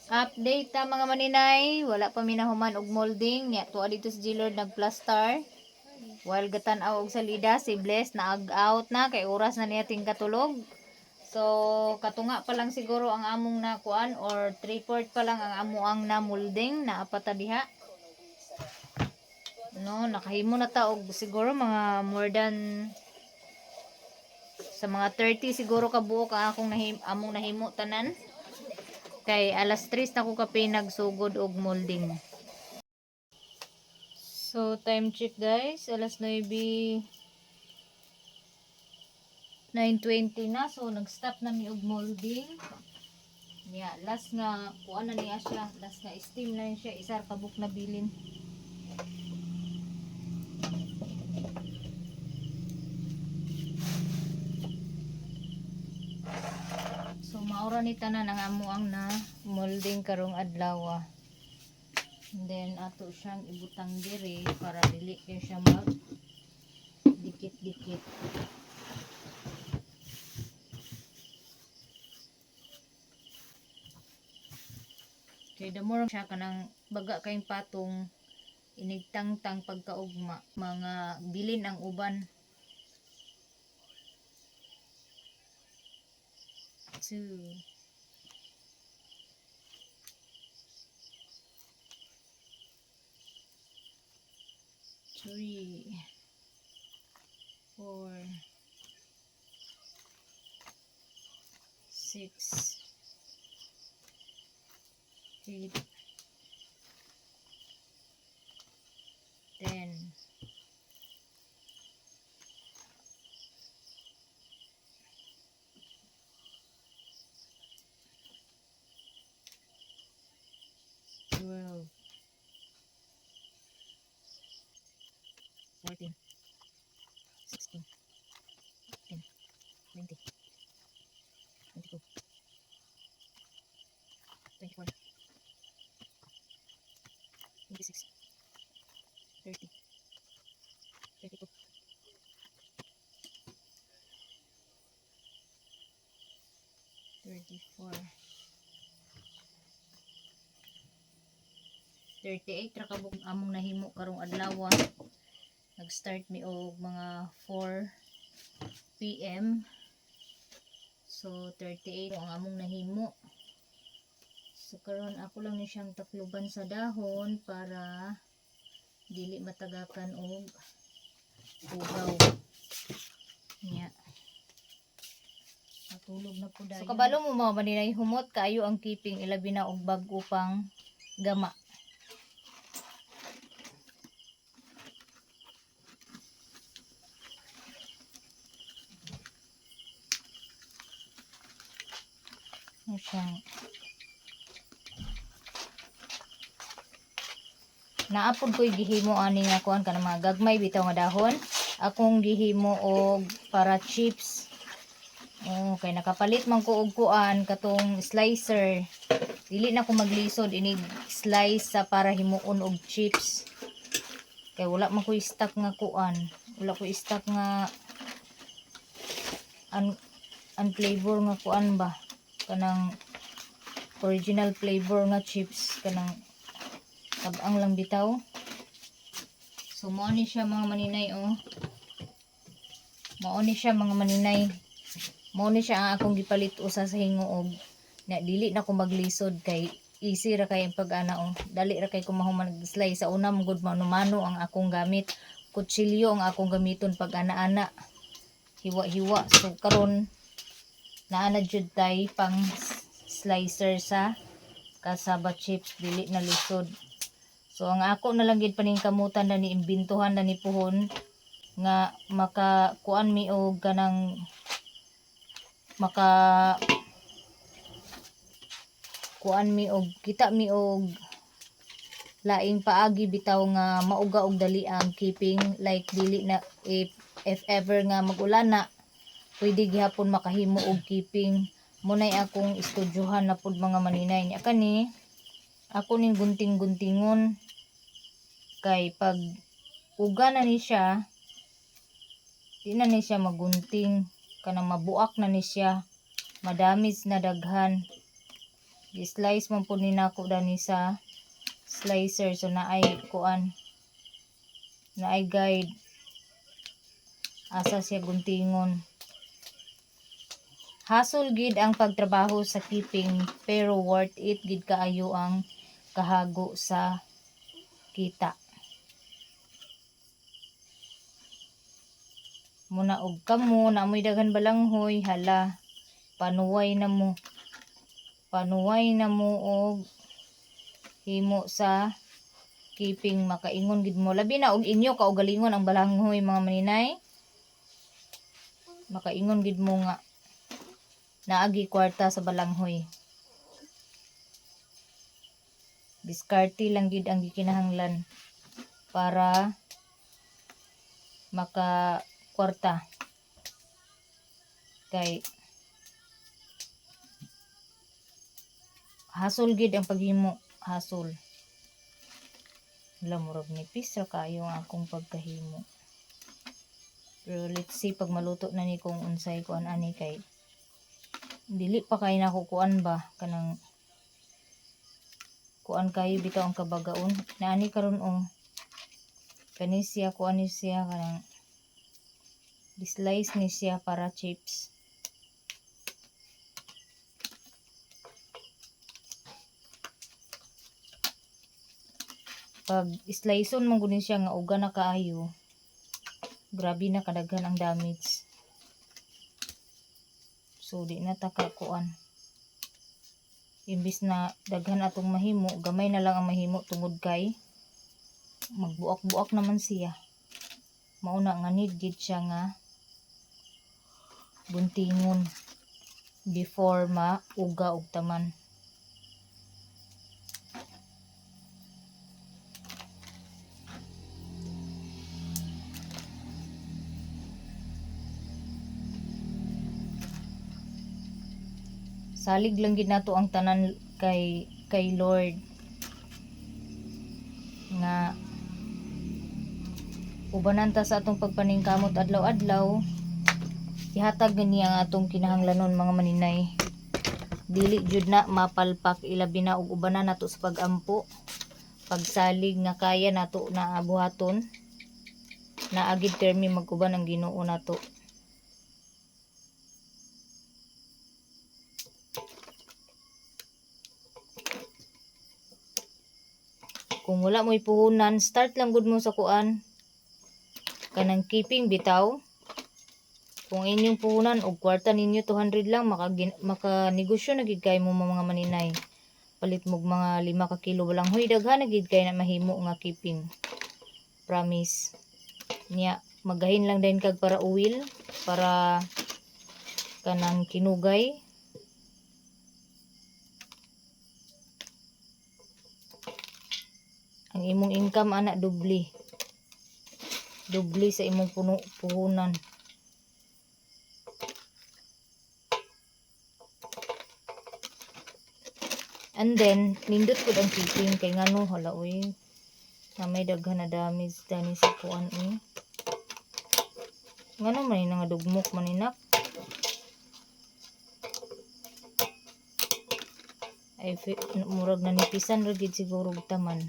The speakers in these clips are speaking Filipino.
Update ta mga maninay, wala pa minahuman og molding nya tuwa dito si Gilord nagplaster. While gatan-aw og salida si Bless naag-out na kay oras na niya ting katulog. So katunga pa lang siguro ang among nakuan or 3/4 pa lang ang amuang na molding na apata diha. No, nakahimo na ta og siguro mga more than sa mga 30 siguro ka buok ang akong among nahimo tanan. Kay alas 3 na ko kape nagsugod og molding. So time check guys, alas 9:20 na. So nag-stop na mi og molding. Yeah, last nga kuan na niya siya, last nga steam na siya, isar kabuk na bilin. So maura ni tanan ang amuang na molding karong adlaw. And then ato siyang ibutang diri para dili kay siya mag dikit-dikit. Kay damo siya kanang baga kayong patong inigtangtang pagkaugma, mga bilin ang uban. 2 3 4 6 8 10 12 14 16 17 20 22 24 26 30 32 34 38 ra kabog among nahimo karong adlaw. Nag-start mi og mga 4 PM. So 38 ang among nahimo. So karon ako lang ni siyang takluban sa dahon para dili matagakan og ugaw. Nya. Matulog na po dayon. So kabalo mo mga maninay humot kaayo ang keeping ilabi na og bag-o pang gama. Siyang naapod ko'y gihimo ani nga kuan kana mga gagmay bitaw nga dahon akong gihimo og para chips. Kay nakapalit man ko og kuan katong slicer, dili na ko maglisod inig slice sa para himuon og chips kay wala man ko stock nga kuan, wala ko stock nga flavor nga kuan ba kanang original flavor nga chips kanang tabang lang bitaw. So mao ni siya mga maninay mao ni siya mga maninay, mao ni siya ang akong gipalit usa sa hinguog na dili na ko maglisod kay easy ra kay ang pag-ana dali ra kay ko mahuman slice sa una mugod mano-mano ang akong gamit, kutsilyo ang akong gamiton pag ana-ana hiwa-hiwa. So karon naana jud tay pang slicer sa kasaba chips dili na lisod. So ang ako na lang gid paningkamutan na ni imbintuhan na ni puhon nga makakuan mi og kanang kuan mi og kita mi og laing paagi bitaw nga mauga og dali ang keeping, like dili na if ever nga mag-ulan na pwede gihapon makahimo og keeping. Munay akong estudyohan na pud mga maninay nya kani ako ning gunting-guntingon kay pag uga na ni siya di na ni siya magunting kanang mabuak na ni siya madamis na daghan. I-slice man po ni nako dani sa slicer, so naay kuan, naay guide asa siya guntingon. Hassle gid ang pagtrabaho sa keeping, pero worth it gid kaayo ang kahago sa kita. Muna og kamo naamoy daghan balanghoy, hala panuway na mo og himo sa keeping, makaingon gid mo. Labi na og inyo kaugalingon ang balanghoy mga maninay, makaingon gid mo nga naagi kwarta sa balanghoy. Diskarte lang gid ang gikinahanglan para maka kwarta. Kay hassle gid ang paghimo, hassle. Wala, murag nipis ra kayo ang akong pagkahimo. Pero let's see pag maluto na ni kung unsay kuan ani, kay dili pa kay nakukuan ba kanang kuan kayo bitaw ang kabagaon. Naani karon kani siya kuan ni siya kanang slice ni siya para chips. Pag sliceon man gud siya nga uga na kaayo, grabe na kadaghan ang damage. So di na ta kuan. Imbis na daghan atong mahimo, gamay na lang ang mahimo tungod kay magbuak-buak naman siya. Mauna nga need gid siya nga buntingon before mauga og taman. Salig lang gid nato ang tanan kay Lord nga ubanan ta sa atong pagpaningkamot adlaw-adlaw. Ihatag niya ang atong kinahanglanon mga maninay. Dili jud na mapalpak, ilabi na og ubanan nato sa pagampo, pagsalig nga kaya nato na abuhaton. Naagid termi maguban ang Ginoo nato. Kung wala mo'y puhunan, start lang gud mo sa kuan kanang keeping bitaw. Kung inyong puhunan og kwarta ninyo 200 lang, maka negosyo na gid kay mo mga maninay. Palit mo mga 5 ka kilo balanghoy, daghan na gid kay na mahimo nga keeping. Promise. Nya magahin lang din kag para oil, para kanang kinugay. Ang imong income ana dubli sa imong puhunan. And then nindot pud ang keeping, kay ngano hala oy na may daghan na damage dani sa kuan ngano man nga dugmok maninak. Ay murag nanipisan ra gid siguro og taman.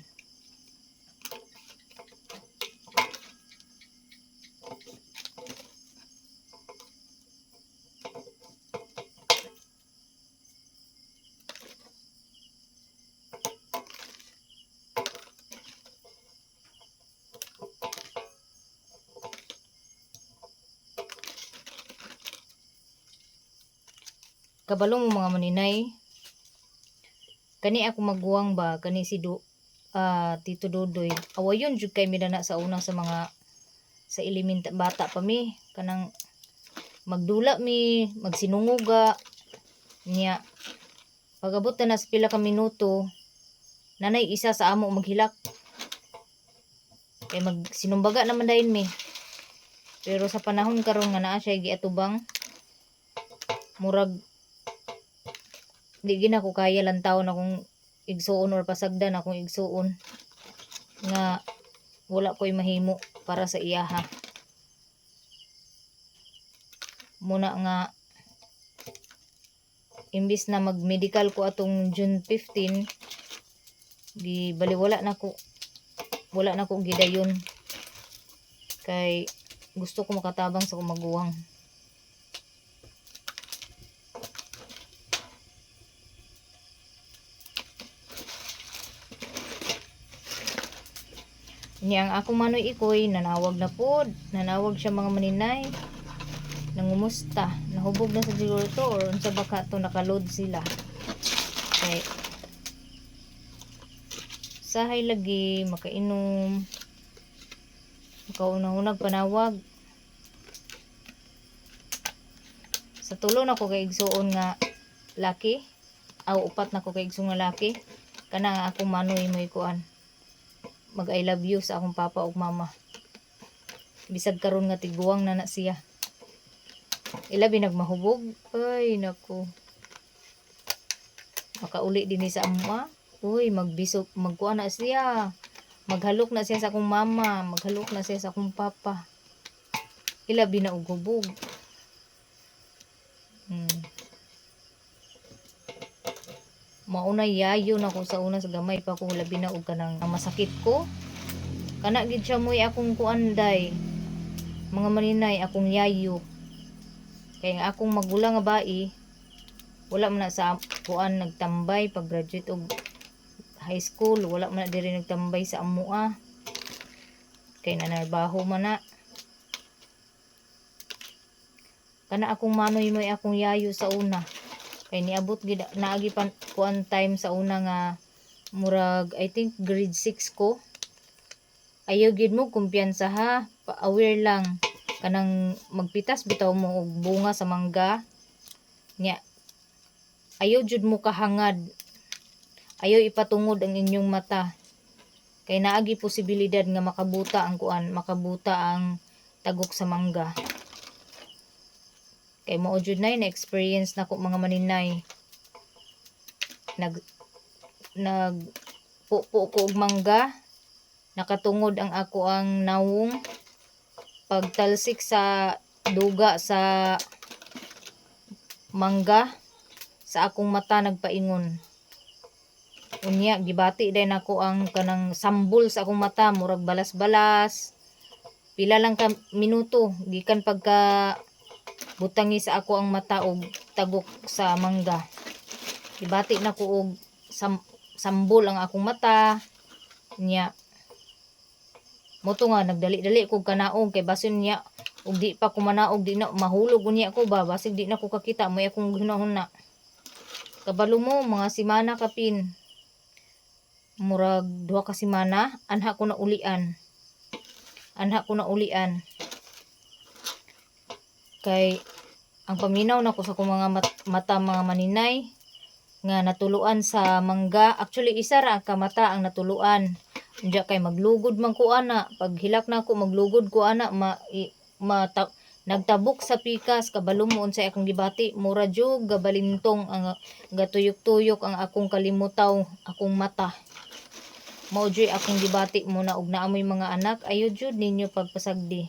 Kabalo mo mga maninay, kani ako magguwang ba, kani si Tito Dodoy, awayon jud kay midana sa una sa mga sa element bata pa mi, kanang magdula mi, magsinunguga niya. Pagabot na sa pila ka minuto, nanay isa sa amo maghilak, kay magsinumbaga naman dayon mi. Pero sa panahon karon nga naa siya giatubang, murag di gina ko kaya lantaw na kung igsuon or pasagdan akong igsuon nga wala ko'y mahimo para sa iyaha. Muna nga imbis na mag-medical ko atong June 15, di bali wala na ko gidayon kay gusto ko makatabang sa kumaguwang. Niya ang ako manoy ikoy nanawag siya mga maninay, nangumusta, nahubog na sa siguro to or unsa baka to nakaload sila kay sahay lagi makainom, makaunahunag panawag sa tulo na ko kay igsuon nga laki aw upat na ko kay igsuon nga laki kana akong manoy mo ikuan mag I love you sa akong papa ug mama bisag karon nga tiguwang na siya, ilabi nagmahubog ay nako makauli din sa amma. Uy, magbisok, magkuha na siya. Maghalok na siya sa akong mama. Maghalok na siya sa akong papa. Ilabi na og hubog. Maunay yayo na ko sa una sa gamay pa ko labi na og kanang masakit ko. Kana gid siya moy akong kuanday. Mga maninay akong yayo. Kay nga akong magulang nga bai wala man na sa kuan nagtambay pag graduate og high school, wala man na diri nagtambay sa amua kay nanarbaho man na. Kana akong manoy moy akong yayo sa una kay niabot gid naagi pan kuan time sa una nga murag I think grade 6 ko. Ayaw gid mo kumpiyansa ha, aware lang kanang magpitas bitaw mo og bunga sa mangga nya ayaw jud mo kahangad, ayaw ipatungod ang inyong mata kay naagi posibilidad nga makabuta ang tagok sa mangga. Kay mao jud na experience nako mga maninay, nag pupo ko og mangga, nakatungod ang ako ang nawong pagtalsik sa duga sa mangga sa akong mata nagpaingon. Unya gibati din ako ang kanang sambol sa akong mata murag balas-balas. Pila lang ka minuto gikan pagka butangi sa ako ang mata og tagok sa mangga. Gibati na ko og sambol ang akong mata. Nya moto nga nagdali-dali ko kanaog kay basin niya ug di pa ko manaog di na mahulog unya ko ba basig di na ko kakita mo akong hunahuna. Kabalo mo mga simana kapin. Murag 2 ka simana anha ko na ulian. Kay ang paminaw nako sa akong mga mata mga maninay nga natuluan sa mangga. Actually isa ra ka mata ang natuluan. Unya kay maglugod man ko ana, pag hilak na ako maglugod ko ana nagtabok sa pikas kabalo mo unsay akong gibati mura jud gabalintong ang gatuyok-tuyok ang akong kalimutaw akong mata. Mao jud akong gibati mo na og naamoy mga anak ayo jud ninyo pagpasagdi.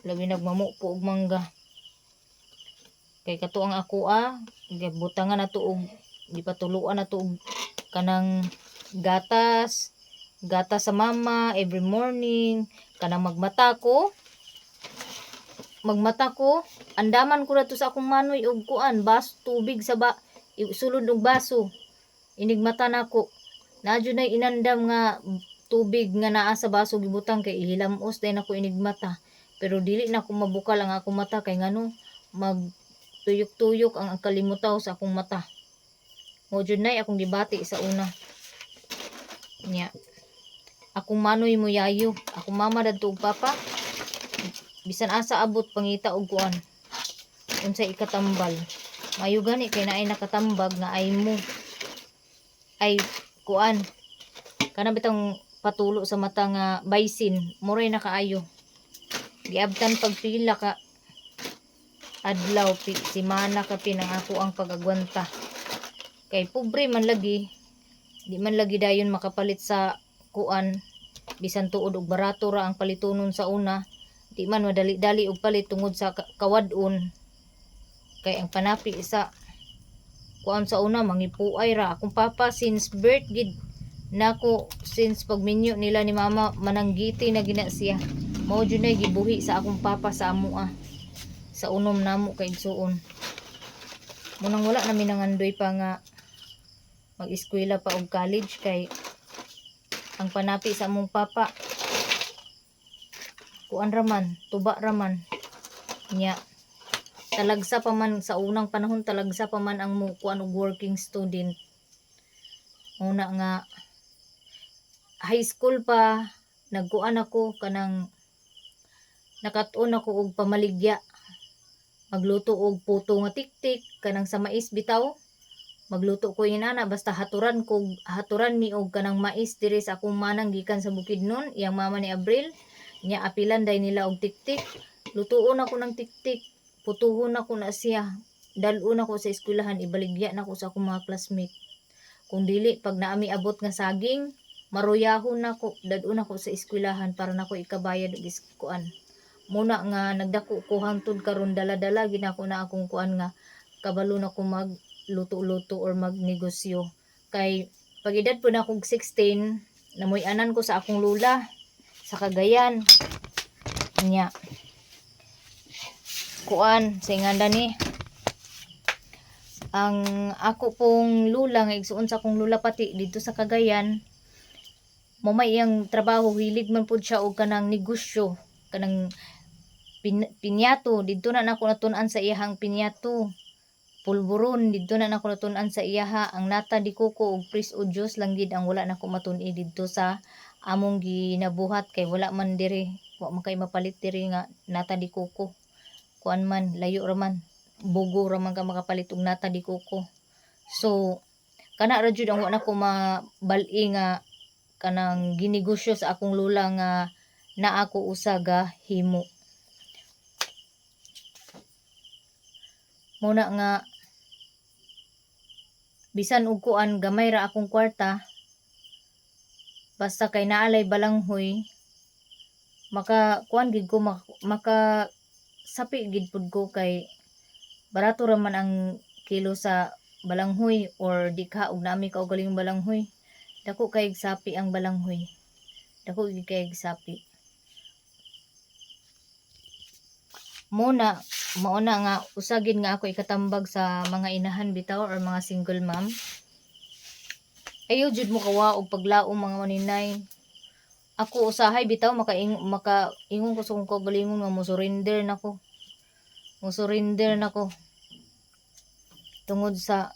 Labi nagmamupo og mangga. Kay kato ang ako gibutangan na to og gipatuluan na to og kanang gatas sa mama every morning kanang magmata ko andaman ko na to sa akong manoy og kuan bas tubig sa sulod og baso inigmata nako na jud nay inandam nga tubig nga naa sa baso gibutang kay ihilamos day nako inigmata pero dili na ko mabukal ang akong mata kay ngano magtuyok-tuyok ang kalimutaw sa akong mata. Mo jud nay akong gibati sa una nya akong manoy mo yayo akong mama dadto og papa bisan asa abot pangita og kuan unsay ikatambal mayo gani kay naay nakatambag nga ay mo ay kuan kana bitang patulo sa mata nga baysin muray na kaayo giabtan pagpila ka adlaw simana ka pinang ako ang pagagwanta kay pobre man lagi di man lagi dayon makapalit sa kuan bisan tuod og barato ra ang palitonon sa una di man madali-dali og palit tungod sa kawad-on Kay ang panapi sa kuan sa una mangipuay ra akong papa since birth gid nako, since pagminyo nila ni mama mananggiti na gina siya. Mao jud nay gibuhi sa akong papa sa amoa sa unom namo kay igsuon. Munang wala namin nangandoy pa nga mag-eskwela pa og college kay ang panapi sa among papa kuan raman, tuba raman nya. Talagsa pa man sa unang panahon, talagsa pa man ang kuan og working student. Una nga high school pa nagkuan ako kanang nakatuon ako og pamaligya. Magluto og puto nga tiktik kanang sa mais bitaw. Magluto ko inana basta haturan mi og kanang mais diri sa akong manang gikan sa Bukidnon, iyang mama ni Abril. Nya apilan day nila og tiktik. Lutuon ako ng tiktik. Putuhon ako na siya. Dalon ako sa eskwelahan, ibaligya na ako sa akong mga classmate. Kung dili pag naami abot nga saging, maruyahon nako, dadon ako sa eskwelahan para nako ikabayad og kuan. Muna nga nagdako ko hangtod karon dala-dala ginako na akong kuan nga kabalo na ko mag luto-luto or magnegosyo. Kay pag edad po na akong 16, namoy-anan ko sa akong lula sa Cagayan. Nya kuan sa inganda ni ang ako pong lula nga igsuon sa akong lula pati dito sa Cagayan, mamay iyang trabaho hilig man pud siya og kanang negosyo, kanang pinyato. Dito na nako natun-an sa iyahang pinyato. Pulburon dito na nako natun-an sa iyaha. Ang nata di kuko og pris o Dios lang gid ang wala nako matun-i dito sa among ginabuhat kay wala man diri, wa man kay mapalit diri nga nata di kuko. Kuan man layo ra man, bugo ra man ka makapalit og nata di kuko. So kana ra jud ang wa nako mabal-i nga kanang ginegosyo sa akong lula nga naa ko usaga himo. Muna nga bisan og kuan gamay ra akong kwarta, basta kay naalay balanghoy, maka kuan gid ko maka sapi gid pud ko kay barato ra man ang kilo sa balanghoy or di ka og nami ka og galing balanghoy. Dako kay sapi ang balanghoy. Dako gid kay sapi. Muna mauna nga usagid nga ako ikatambag sa mga inahan bitaw or mga single mom. Ayaw jud mo kawa og paglaom mga maninay. Ako usahay bitaw makaingon ko sa kong kagalingon nga mo surrender nako. Mo surrender nako. Tungod sa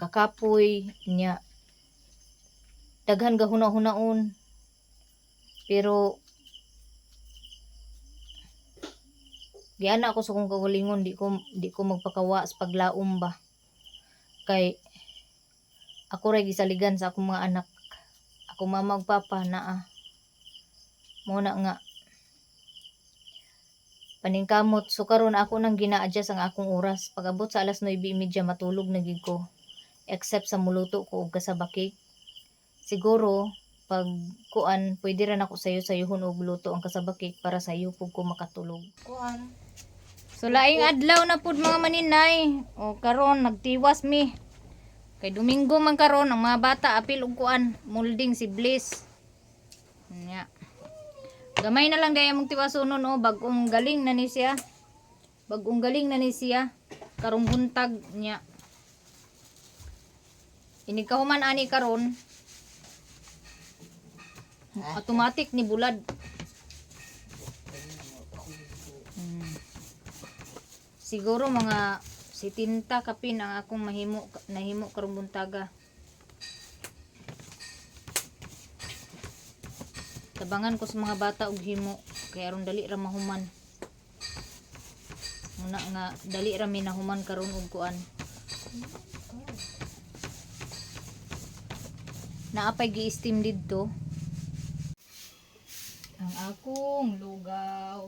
kakapoy nya daghan gahuna-hunaon. Pero giana ako sa kong kagalingon, di ko magpakawa sa paglaom ba. Kay ako ray gisaligan sa akong mga anak. Ako mama ug papa naa. Muna nga paningkamot. So karon ako nang gina-adjust ang akong oras. Pag abot sa alas 9:30 matulog na gid ko. Except sa muluto ko og kasabakik. Siguro pag kuan pwede ra nako sayo-sayohon og luto ang kasabakik para sayo pug ko makatulog. Kuan. So laing adlaw na pud mga maninay. O karon nagtiwas mi. Kay Domingo man karon ang mga bata apil og kuan, molding si Bliss. Nya. Gamay na lang day among tiwasonon o bag-ong galing na ni siya. Bag-ong galing na ni siya. Karong buntag nya. Inikahuman ani karon. Automatic ni bulad. Siguro mga 70 kapin ang akong nahimo karong buntaga. Tabangan ko sa mga bata og himo kay aron dali ra mahuman. Muna nga dali ra mi nahuman karon og kuan. Naapay gi-steam didto. Ang akong lugaw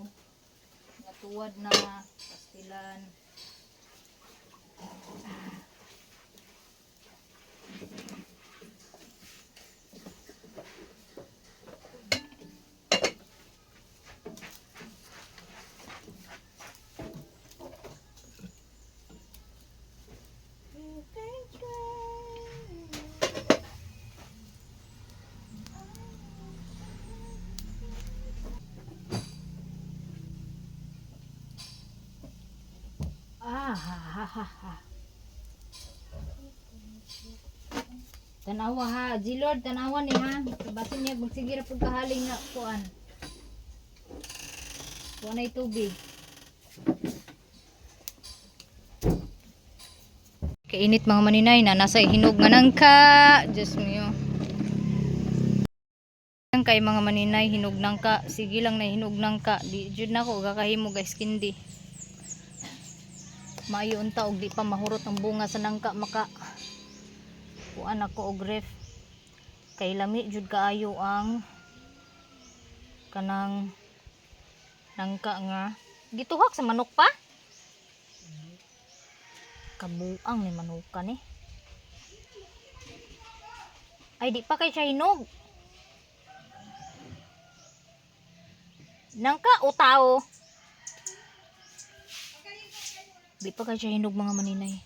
nga tuwad na pastilan. Ah, ha, ha, ha, ha. Tanawa ha, G-Lord, tanawa ni ha. Basin niya, magsigira po kahaling nga kuan. Kuan ay tubig. Kainit mga maninay na nasa hinog nga nangka. Diyos mio. Kay mga maninay hinog nangka. Sige lang na hinog nangka. Di jud na ko gakahimo guys kindi. Maayo unta og di pa mahurot ang bunga sa nangka maka kuan ako og ref. Kay lami jud kaayo ang kanang nangka nga gituhak sa manok pa. Kabuang ni manukan eh. Ay di pa kay siya hinog. Nangka o tao? Di pa kay siya hinog mga maninay.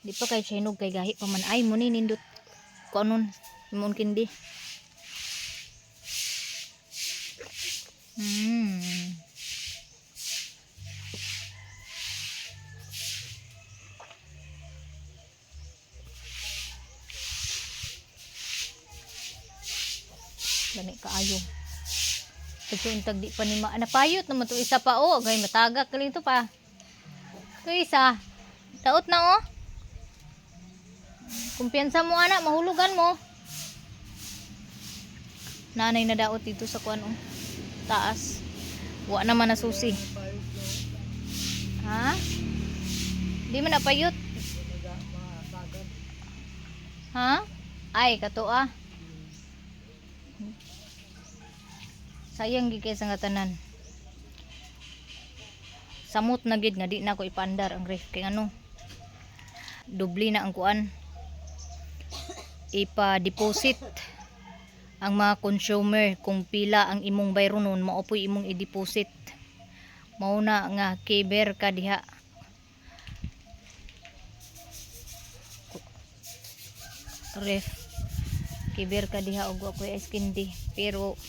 Di pa kay siya hinog kay gahi pa man. Ay muni nindot ko anon mon kindi. Gani kaayo. Pagsuntag di pa ni napayot naman to isa pa oh. Gay matagak kali to pa. To isa. Taot na oh. Kumpiyansa mo anak, mahulugan mo. Nanay na daot dito sa kuan oh. Taas. Wa naman na susi. Ha? Di man napayot. Ha? Ay kato ah. Sayang gid kay sa nga tanan. Samot na gid nga di na ko ipandar ang ref kay ano. Dubli na ang kuan. Ipa-deposit ang mga consumer kung pila ang imong bayro nun maupoy imong i-deposit. Mao na nga kiber ka diha. Ref kiber ka diha og ako iskindi pero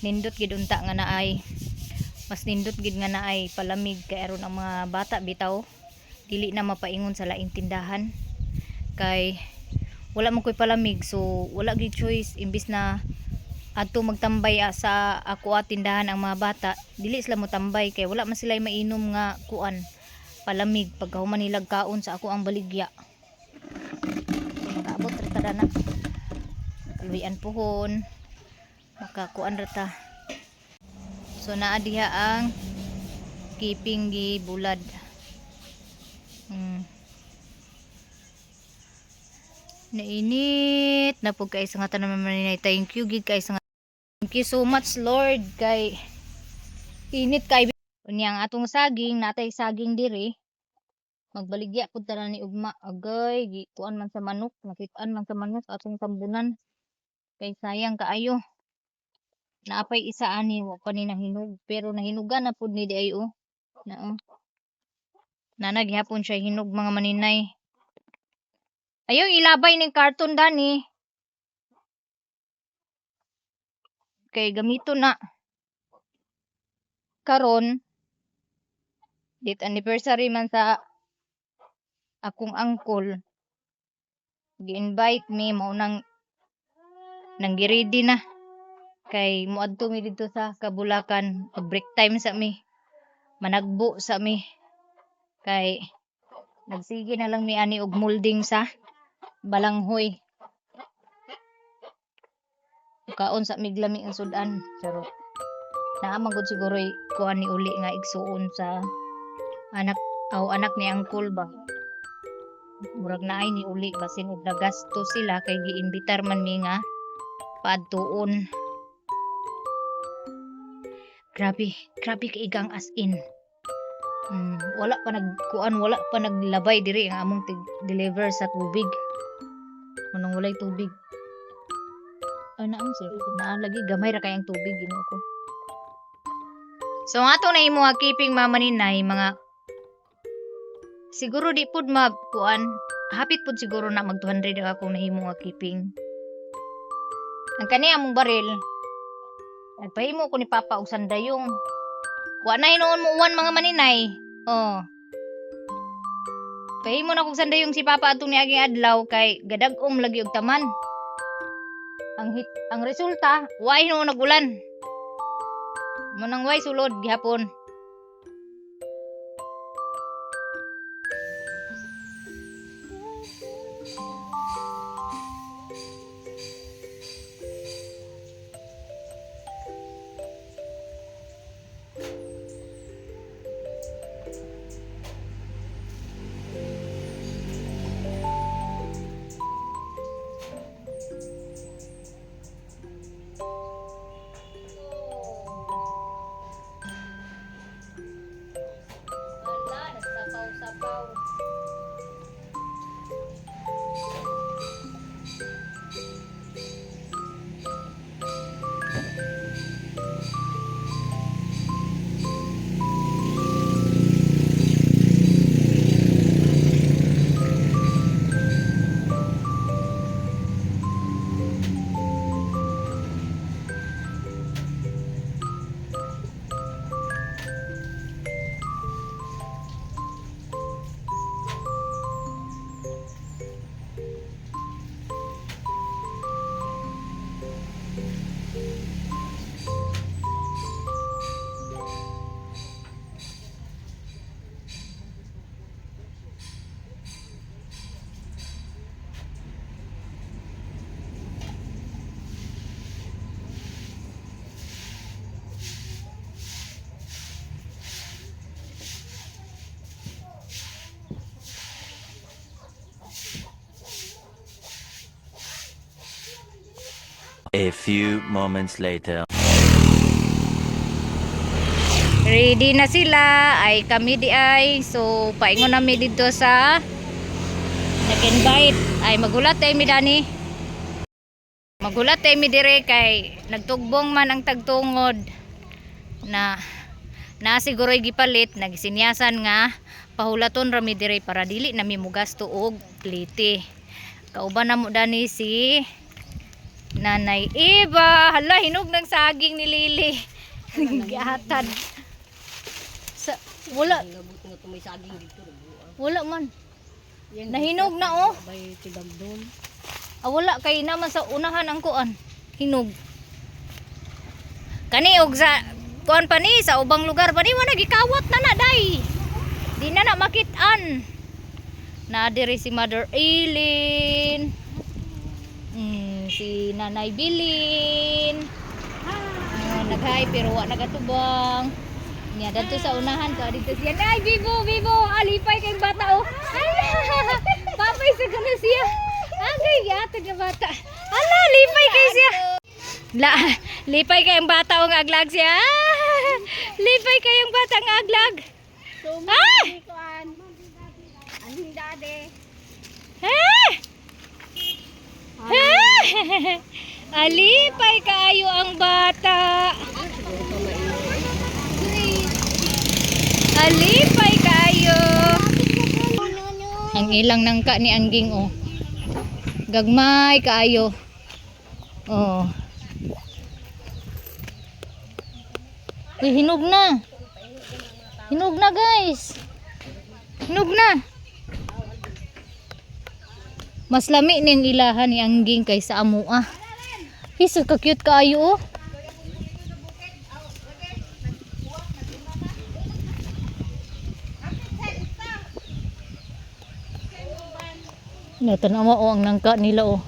nindot gid unta nga naay mas nindot gid nga naay palamig kay aron ang mga bata bitaw dili na mapaingon sa laing tindahan kay wala man koy palamig so wala gid choice imbis na adto magtambay sa ako tindahan ang mga bata dili sila mo tambay kay wala man sila mainom nga kuan palamig pagkahuman nilag kaon sa ako ang baligya so makaabot ra ta na luyan pohon makakuan rata. So naa diha ang keeping gi bulad. Nainit na pug kay sa nga tanan maninay. Thank you gid kay sa nga. Thank you so much Lord kay init kay unya ang atong saging natay saging diri. Magbaligya pud tanan ni ugma agay gi kuan man sa manok nakit-an man sa manok sa atong tambunan. Kay sayang kaayo. Naapay isa ani wa pa ni nahinog pero nahinugan na pud ni di ay oh. Na Nana gihapon siya hinog mga maninay. Ayaw ilabay ning karton dani. Kay gamito na. Karon date anniversary man sa akong uncle. Gi-invite me mao nang gi-ready na. Kay muadto mi dito sa Kabulakan pag break time sa mi managbo sa mi kay nagsige na lang mi ani og molding sa balanghoy kaon sa miglami ang sudan pero naamang gud siguro kuan ni uli nga igsuon sa anak ni uncle ba murag naay ni uli basin og nagasto sila kay giimbitar man mi nga paadtuon. Grabe kay igang as in. Wala pa naglabay diri ang among deliver sa tubig. Manong walay tubig. Ay naam sir, lagi gamay ra kay ang tubig Ginoo ko. So ato na imo keeping mamaninay mga siguro di pud kuan hapit pud siguro na mag 200 akong nahimo nga keeping. Ang kani among baril Nagpahimo ko ni Papa og sandayong. Wa na hinuon mo uwan mga maninay. Oh. Pahimo na kog sandayong si Papa atong niaging adlaw kay gadag-om lagi og taman. Ang resulta, wa hinuon nagulan. Munang way sulod gihapon. Wala, nagsapaw-sapaw. A few moments later. Ready na sila, ay kami di ay. So, paingon nami dito sa nag-invite. Ay magulat tayo mi dani. Magulat tayo mi dire kay nagtugbong man ang tagtungod na siguro gipalit, nagsinyasan nga pahulaton rami dire para dili nami mugasto og plite. Kauban na mo dani si Nanay Eva. Hala, hinog ng saging ni Lily. Gihatad. Sa wala wala man. Nahinog na oh. Wala kay naman sa unahan ang kuan. Hinog. Kani og sa kuan pa ni sa ubang lugar pa ni mo nagikawat na na day. Di na makit-an. Na diri si Mother Eileen. Si Nanay Bilin. Naghay pero wa nagatubang. Nya dadto sa unahan ka dito siya. Nay, Vivo, alipay kay bata oh. Papay sa kana siya. Agay yata nga bata. Ala, lipay kay siya. Lipay kay ang bata ang aglag siya. Lipay kay ang bata ang aglag. Ah! Aning dade. Alipay kayo ang bata. Alipay kayo. Ang ilang nangka ni Angging oh. Gagmay kayo. Oh. Uy, hinog na. Hinog na guys. Hinog na. Mas lami ning ilahan ni Angging kaysa amo ah. Hiso ka cute kaayo oh. Natan mo oh ang nangka nila oh.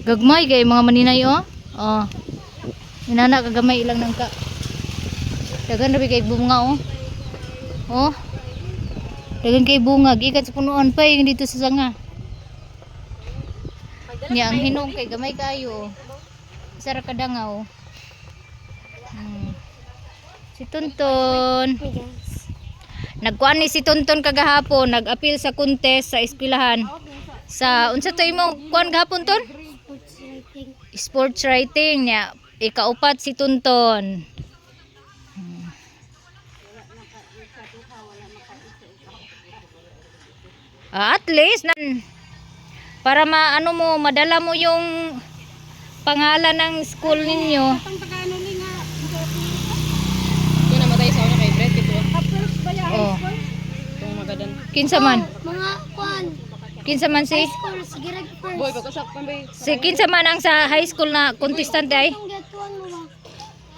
Gagmay kay mga maninay oh. Oh. Inana kagamay ilang nangka. Dagan rabi kay bunga oh. Oh. Dagan kay bunga gikan sa punuan pa yung dito sa sanga. Nya ang hinong kay gamay kayo. Isa ra kadangaw. Si Tonton. Nagkuan ni si Tonton kagahapon, nag-appeal sa contest sa eskwelahan. Sa unsa to imo kuan gahapon ton? Sports writing nya ikaupat si Tonton. At least para maano mo madala mo yung pangalan ng school ninyo. tayo sa una kay Brett ito. First ba ya Oh. high school? Itong magadan. Kinsa man? Mga kwan. Kinsa man si? School, sige rag first. Boy, pagkasakpan ba? Si kinsa man ang sa high school na contestant ay? Ang get one mo ba?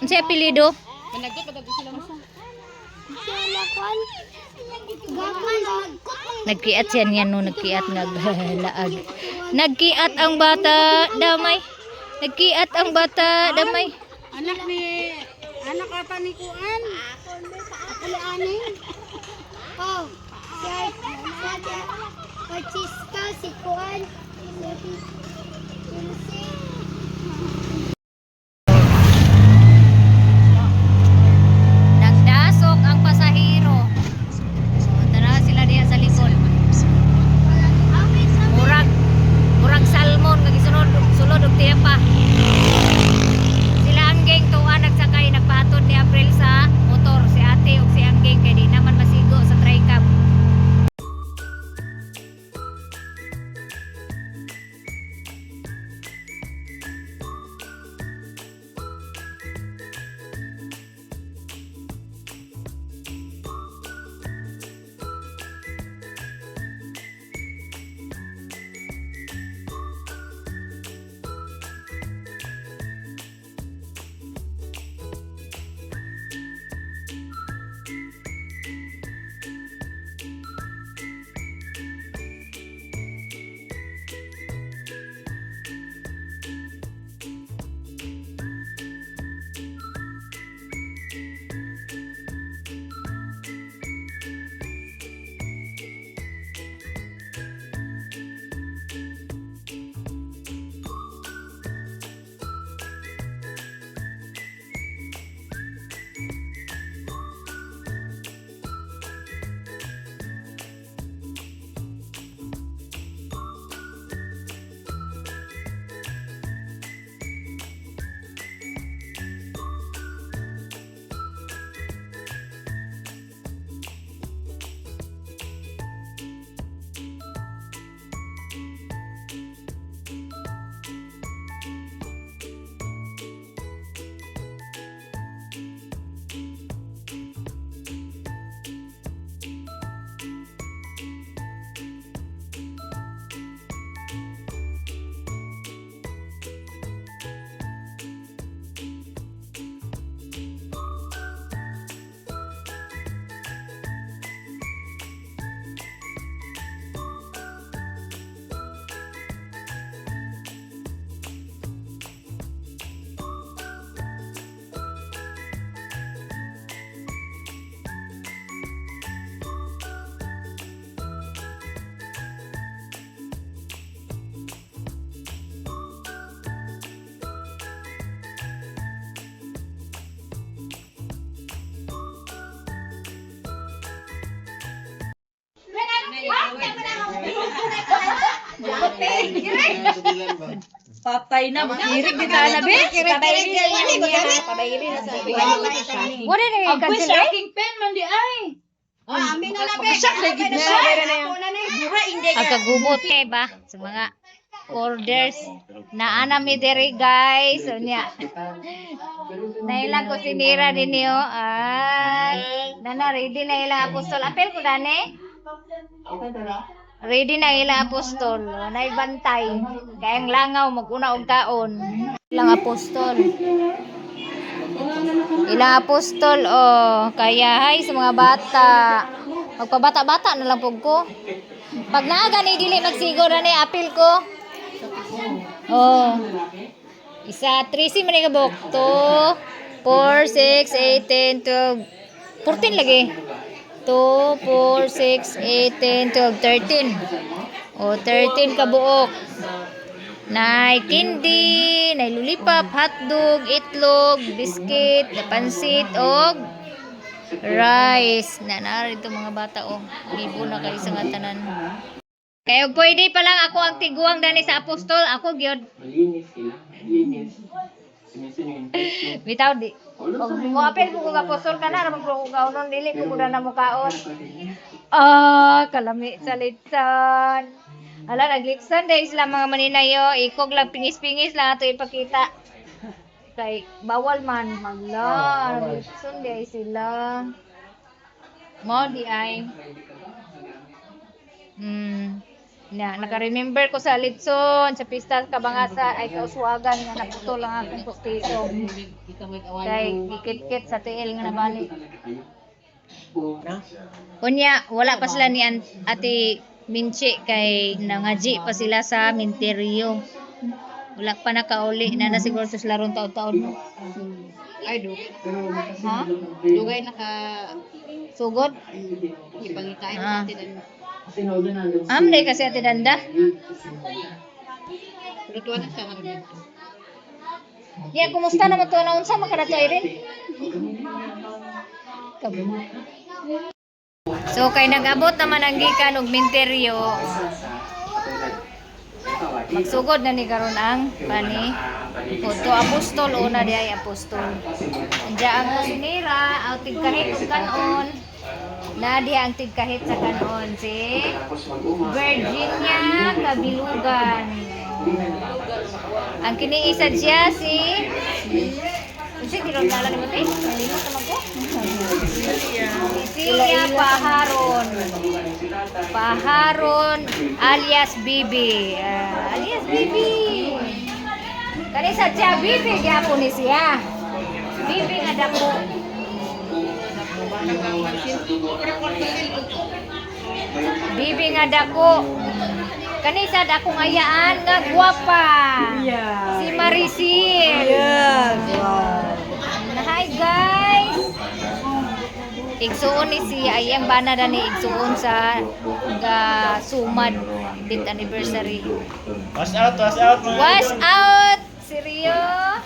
Unsa apelyido? Managdot pa sila mo. Sila kwan. Gaman nagkot lang. Nagkiat siya niya no, nagkiat nga laag. Nagkiat ang bata, damay. Nagkiat ang bata, damay. Anak ata ni Kuan. Ako ni Ani. Oh, si Francisca, si Kuan. Si Nagdasok ang pasahero. Tara sila diya sa likod. Murag, murag salmon nga gisunod sulod og tiapa. Sila ang gang tuwa nagsakay nagpatod ni April sa motor si ate ug si ang gang kay di naman masigo sa tricam. Patay na, magirig di tayo na, be. Pabayili na sa Wala na yung Agoy cancel sa eh. aking pen, man di ay. Amin na na, be. Pagkasak na gid siya. Mura, hindi Ang kagubot kay ba sa mga orders na anami diri guys. So niya. Nailang ko sinira din niyo. Ay, nana ready na ilang apostol. Apel ko dani. Ready na ilang apostol. Naibantay. Kayang langaw maguna og kaon. Ilang apostol. Ilang apostol oh. Kaya hay sa mga bata. Magpabata-bata na lang pug ko. Pag naaga ni dili magsigo na ni apil ko. Oh. Isa 13 man kabok. 2 4 6 8 10 12 14 lagi. 2 4 6 8 10 12 13. Oh, 13 ka buok. Nay candy, nay lollipop, hotdog, itlog, biscuit, pansit og rice. Nanari ito mga bata oh. Gibo na kayo sa nga tanan. Kaya pwede pa lang ako ang tiguang dani sa apostol. Ako gyud. Malinis sila. Malinis. Bitaw di. Pag mo apel ko kung apostol ka na, ramang ko kaunon dili ko kuda na mukaon. Ah, kalami sa litsan. Ala, naglitsan dahil sila mga maninayo. Ikog lang, pingis-pingis lang ato ipakita. kay bawal man magla. Nagsusun di ay sila. Mo di ay. Naka-remember ko sa Litson, sa pista kabangasa ay kauswagan nga naputol lang akong pustiso. Kay dikit-kit sa tiil nga nabalik. Kunya, wala pa sila ni Ate Minchi kay nangaji pa sila sa minteryo. Wala pa nakauli na siguro sa sila ron taon-taon. Ay, dugay. Ha? Dugay naka Sugod? ipangitain Ah. natin. Amday kasi Ate Danda. Lutuan na siya nga dito. Ya, kumusta naman to? Naunsa makadato rin? So kay nag-abot naman ang gikan og minteryo. Magsugod na ni karon ang kani Puto apostol una di ay apostol. Diya ang kusinira ang tigkahit ug kanon. Na diya ang tigkahit sa kanon si Virginia Kabilugan. Ang kiniisa siya si kirot nala ni Mate. Nalimot naman ko. Cecilia Paharon. Paharon alias Bibi. Alias Bibi. Kanisa siya Bibi gyapon ni siya. Bibi nga dako. Bibi nga dako. Kanisa dakong ayaan nga gwapa. Si Marisil. Hi guys. Igsuon ni si ayang bana na ni igsuon sa sumad 5th anniversary. Wash out mga Wash out si Rio. Oh.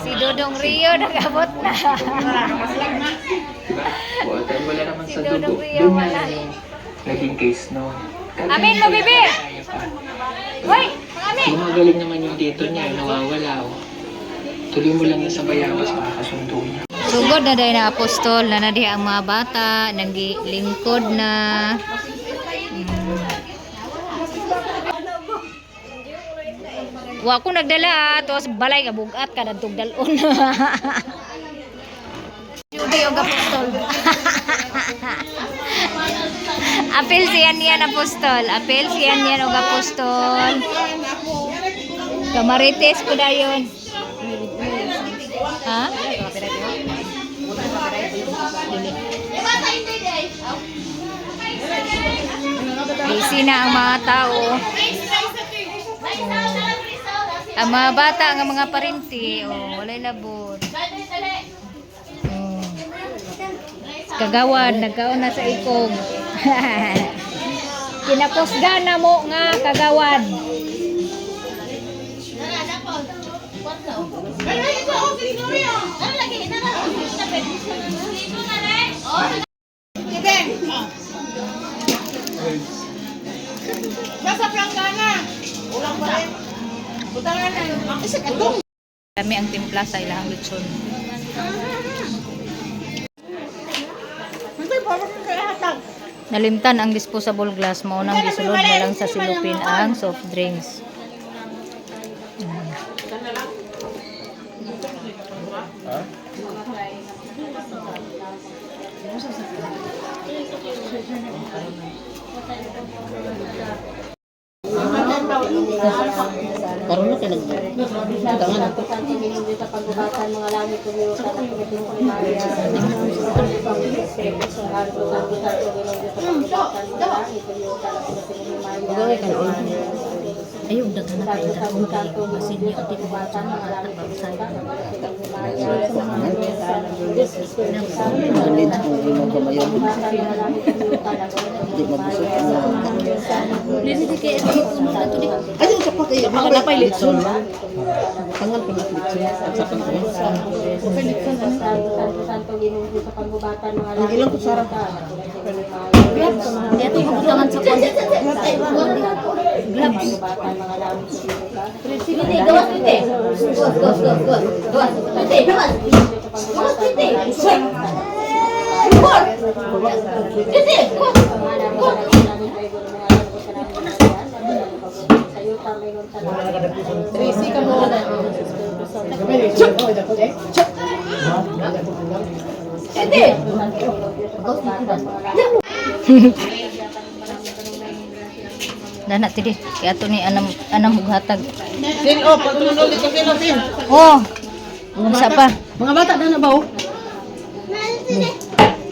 Si Dodong Rio nagabot na. Wala naman Si sa Dodong dugo. Rio wala. Naging case no. Amin mo bibi. Hoy, amin. Gumagaling naman yung dito niya, nawawala. Tuloy mo lang sa bayabas, makakasundo niya. Sugod na dahil na apostol na nadi ang mga bata, naglingkod na. Wa ko nagdala, tos balay ka bugat ka nagtog dalon. Judy og apostol. Apel siyan niyan apostol, apel siyan niyan og apostol. Kamarites ko dayon. Ha? Busy na ang mga tao. Ang mga bata, ang mga parinti, walay labot. Kagawan, nagkaon na sa ikog. Kinapusgan na mo nga kagawan. Kami ang timpla sa ilang lechon. Nalimtan ang disposable glass, maunang gisulod na lang sa silupin ang soft drinks. Karon na kay nagtangan ako. Ayun daghan na kay daghan kay masinyo at ko ba tan mga lang pagsan. Ayun sa pag baka na pa litson. Tangal pa litson sa pagkuha. Ang ilang kutsara. Gloves. Dito magbutangan sa kon. Gloves. Sige, gawas dito. Gawas. Tracy ka mo. Dana tidi, kaya to ni anam hughatag. Sin, oh, pagtulog dito sila, Sin. Oh. Sa pa? Mga bata na ba, oh?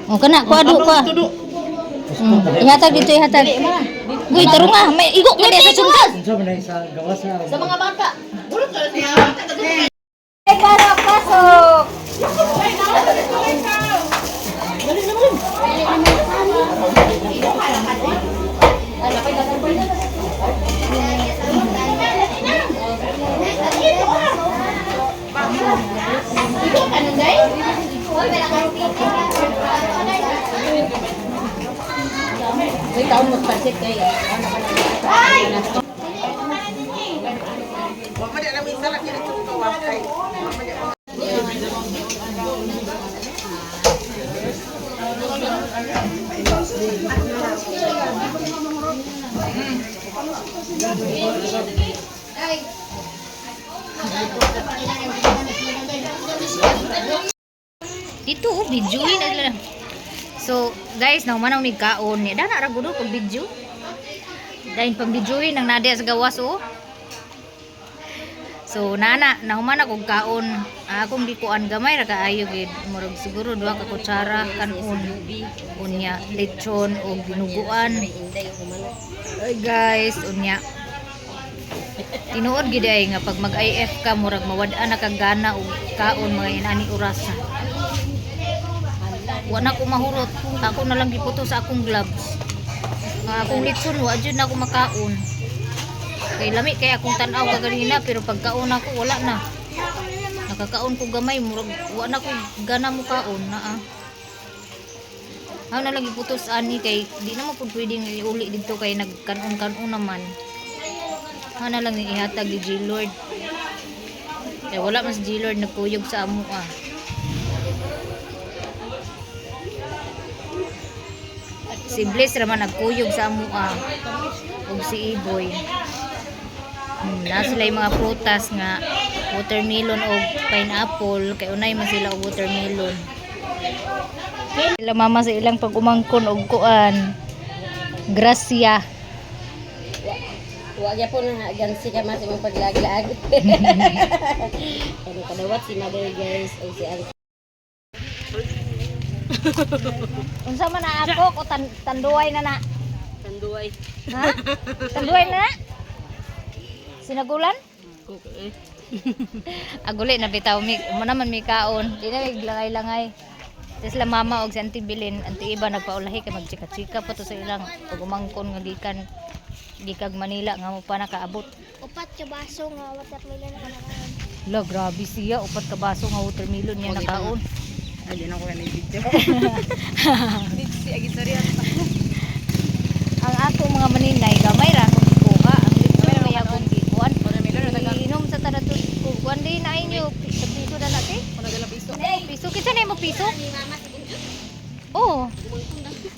Oh kana ko adu ko. Ihatag dito ihatag. Uy, tarong nga, may igo ka sa sunod. Sa mga bata. Para pasok. Ikaw magpansit kayo. Dito, videoin na lang. So, guys, naumanaw ni kaon ni. Dana ra gudo pag video. Dahil pag videoin ang nadia sa gawas oh. So, naumana kog kaon. Akong gikuan gamay ra kaayo gid. Murag siguro 2 ka kutsara kanon. Unya lechon o ginuguan. Ay guys, unya. Tinuod gid ay nga pag mag-IF ka murag mawad-an na kag gana og kaon mga inani oras. Wa na ko mahurot. Ako na lang giputo sa akong gloves. Akong litson wa jud na ako makaon. Kay lami kay akong tan-aw kaganina pero pagkaon ako wala na. Nakakaon ko gamay murag wa na ko gana mo kaon na. Ako na lang giputo sa ani kay di na mo pud pwedeng iuli dito kay nagkanon-kanon naman. Ako na lang ihatag ni G-Lord. Kay wala mas G-Lord nagkuyog sa amo Si Bliss raman nagkuyog sa amo ug si Iboy. Na sila yung mga prutas nga watermelon o pineapple kay unay man sila og watermelon. Sila mama sa ilang pag-umangkon og kuan. Gracia. Huwag po na gansi ka mas imong paglag-lag. Ano kadawat si mother guys o si Auntie. Unsa man na ako ko tanduay na. Tanduay. Ha? Tanduay na? Sinagulan? Okay. Aguli na bitaw mi mo naman mi kaon. Di na langay-langay. Tapos la mama og si Auntie Bilin, Auntie Iba nagpaulahi kay magchika-chika pa to sa ilang pag-umangkon nga gikag Manila nga mo pa nakaabot. Upat ka baso nga watermelon na kanakaon. La grabe siya, 4 ka baso nga watermelon niya nakaon. Ayun ako na video. Ang ato mga maninay gamay ra kung ikuha ang litson may akong gikuan. Inom sa tadato kuan din na inyo piso na natin. Piso kinsa na mo piso? Oh.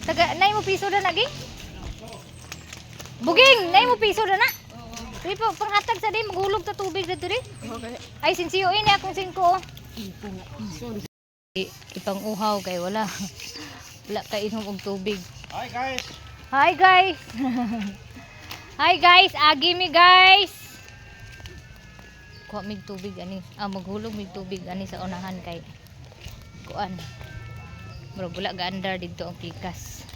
Taga nay mo piso na lagi? Buging, nay mo piso na na. Di po panghatag sa di maghulog ta tubig dito di. Ay sinsiyo ini akong singko. Ipang uhaw kay wala. Wala ka inom og tubig. Hi guys. Hi guys. Hi guys, agi mi guys. Kuha mig tubig ani. Maghulog mig tubig ani sa unahan kay kuan. Murag wala ga andar dito ang pikas.